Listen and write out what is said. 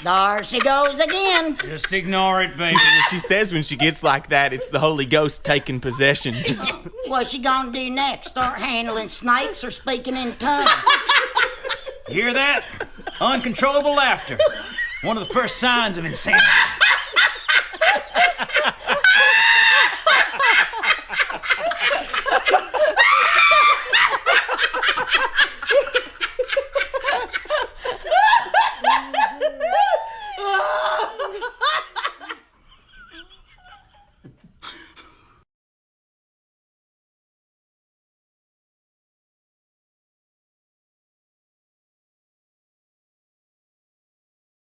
There she goes again. Just ignore it, baby. She says when she gets like that, it's the Holy Ghost taking possession. What's she gonna do next? Start handling snakes or speaking in tongues? You hear that? Uncontrollable laughter. One of the first signs of insanity.